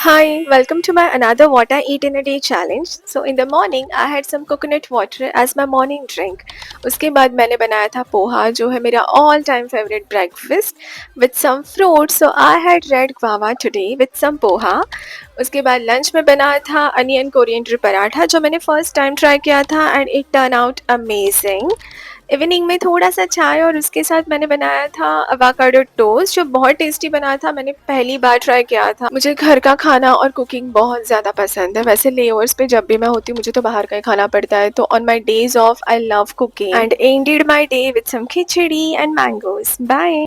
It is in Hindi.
Hi, welcome to my another what I eat in a day challenge. So in the morning I had some coconut water as my morning drink. उसके बाद मैंने बनाया था पोहा जो है मेरा all time favorite breakfast with some fruits. So I had red guava today with some poha. उसके बाद लंच में बनाया था अनियन कोरिएंडर पराठा जो मैंने फर्स्ट टाइम ट्राई किया था and it turn out amazing. Evening में थोड़ा-सा चाय और उसके साथ मैंने बनाया था एवोकाडो टोस्ट जो बहुत टेस्टी बना था, मैंने पहली बार ट्राई किया था. मुझे घर का खाना और कुकिंग बहुत ज़्यादा पसंद है. वैसे लेओवर्स पे जब भी मैं होती हूँ मुझे तो बाहर का ही खाना पड़ता है. तो on my days off I love cooking and ended my day with some khichdi and mangoes. Bye.